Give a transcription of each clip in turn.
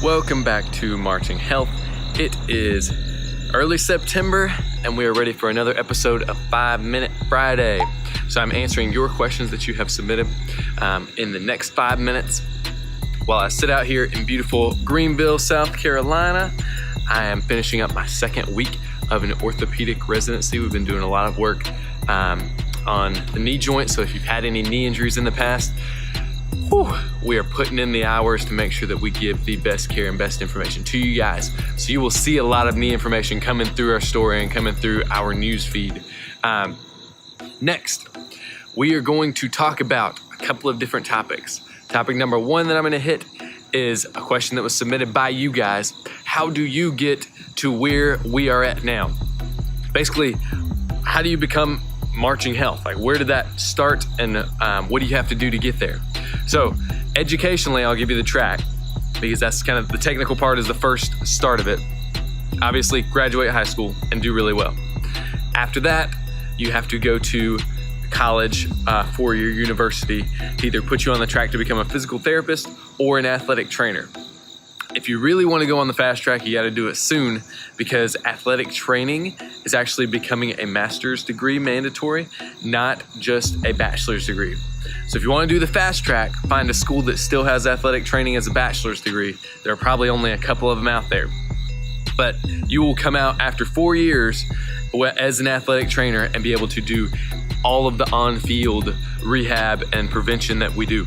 Welcome back to Marching Health. It is early September and we are ready for another episode of 5 Minute Friday. So I'm answering your questions that you have submitted in the next 5 minutes. While I sit out here in beautiful Greenville, South Carolina, I am finishing up my second week of an orthopedic residency. We've been doing a lot of work on the knee joint. So if you've had any knee injuries in the past, we are putting in the hours to make sure that we give the best care and best information to you guys. So you will see a lot of knee information coming through our story and coming through our news feed. Next, we are going to talk about a couple of different topics. Topic number one that I'm going to hit is a question that was submitted by you guys. How do you get to where we are at now? Basically, how do you become Marching Health? Like, where did that start and what do you have to do to get there? So educationally, I'll give you the track because that's kind of the technical part is the first start of it. Obviously, graduate high school and do really well. After that, you have to go to college, 4-year university to either put you on the track to become a physical therapist or an athletic trainer. If you really want to go on the fast track, you got to do it soon because athletic training is actually becoming a master's degree mandatory, not just a bachelor's degree. So if you want to do the fast track, find a school that still has athletic training as a bachelor's degree. There are probably only a couple of them out there. But you will come out after 4 years as an athletic trainer and be able to do all of the on-field rehab and prevention that we do.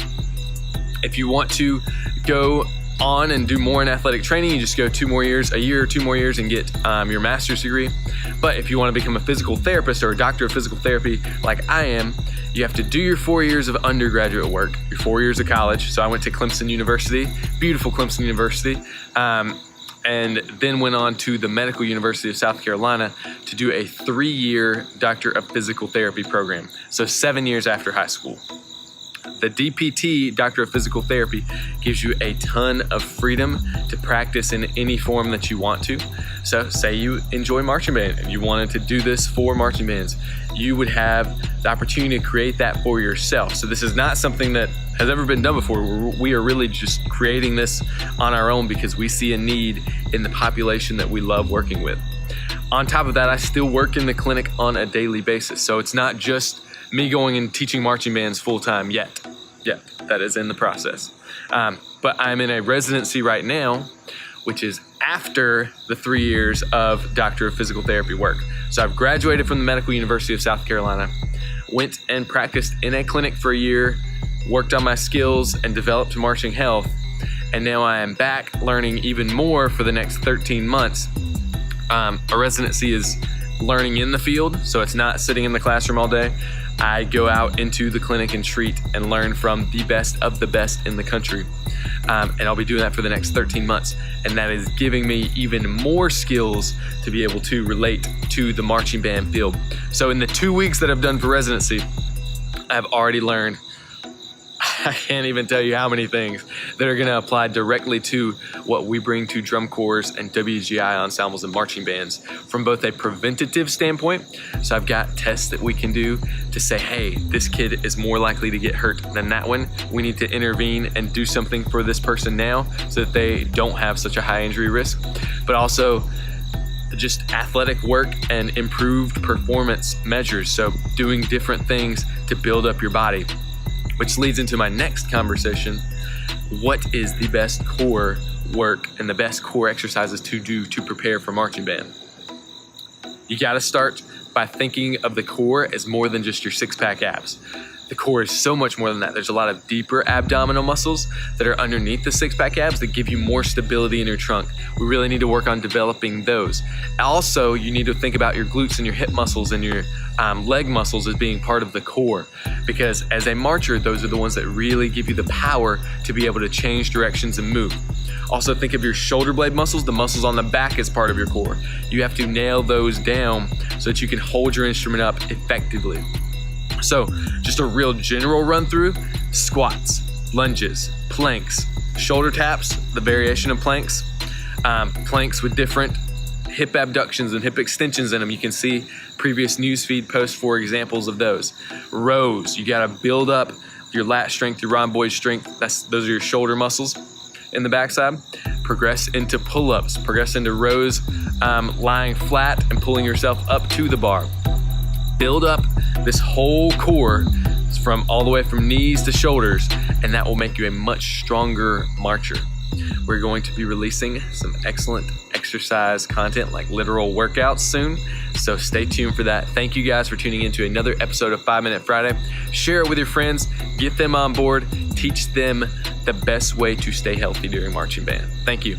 If you want to go on and do more in athletic training, you just go 2 more years, a year or 2 more years and get your master's degree. But if you want to become a physical therapist or a doctor of physical therapy like I am, you have to do your 4 years of undergraduate work, your 4 years of college. So I went to Clemson University, beautiful Clemson University, and then went on to the Medical University of South Carolina to do a 3-year Doctor of Physical Therapy program. So 7 years after high school. The DPT, Doctor of Physical Therapy, gives you a ton of freedom to practice in any form that you want to. So say you enjoy marching band and you wanted to do this for marching bands, you would have the opportunity to create that for yourself. So this is not something that has ever been done before. We are really just creating this on our own because we see a need in the population that we love working with. On top of that, I still work in the clinic on a daily basis. So it's not just me going and teaching marching bands full-time yet. Yeah, that is in the process. But I'm in a residency right now, which is after the 3 years of Doctor of Physical Therapy work. So I've graduated from the Medical University of South Carolina, went and practiced in a clinic for a year, worked on my skills and developed Marching Health. And now I am back learning even more for the next 13 months. A residency is learning in the field, so it's not sitting in the classroom all day. I go out into the clinic and treat and learn from the best of the best in the country. And I'll be doing that for the next 13 months. And that is giving me even more skills to be able to relate to the marching band field. So in the 2 weeks that I've done for residency, I've already learned, I can't even tell you how many things that are going to apply directly to what we bring to drum corps and WGI ensembles and marching bands from both a preventative standpoint. So I've got tests that we can do to say, hey, this kid is more likely to get hurt than that one. We need to intervene and do something for this person now so that they don't have such a high injury risk. But also just athletic work and improved performance measures. So doing different things to build up your body. Which leads into my next conversation. What is the best core work and the best core exercises to do to prepare for marching band? You got to start by thinking of the core as more than just your six-pack abs. The core is so much more than that. There's a lot of deeper abdominal muscles that are underneath the six-pack abs that give you more stability in your trunk. We really need to work on developing those. Also, you need to think about your glutes and your hip muscles and your leg muscles as being part of the core, because as a marcher, those are the ones that really give you the power to be able to change directions and move. Also think of your shoulder blade muscles, the muscles on the back as part of your core. You have to nail those down so that you can hold your instrument up effectively. So just a real general run through: squats, lunges, planks, shoulder taps, the variation of planks, planks with different hip abductions and hip extensions in them. You can see previous newsfeed posts for examples of those. Rows, you got to build up your lat strength, your rhomboid strength. Those are your shoulder muscles in the backside. progress into pull-ups, progress into rows, lying flat and pulling yourself up to the bar. Build up this whole core from all the way from knees to shoulders, and that will make you a much stronger marcher. We're going to be releasing some excellent exercise content like literal workouts soon, so stay tuned for that. Thank you guys for tuning into another episode of 5 Minute Friday. Share it with your friends, get them on board, teach them the best way to stay healthy during marching band. Thank you.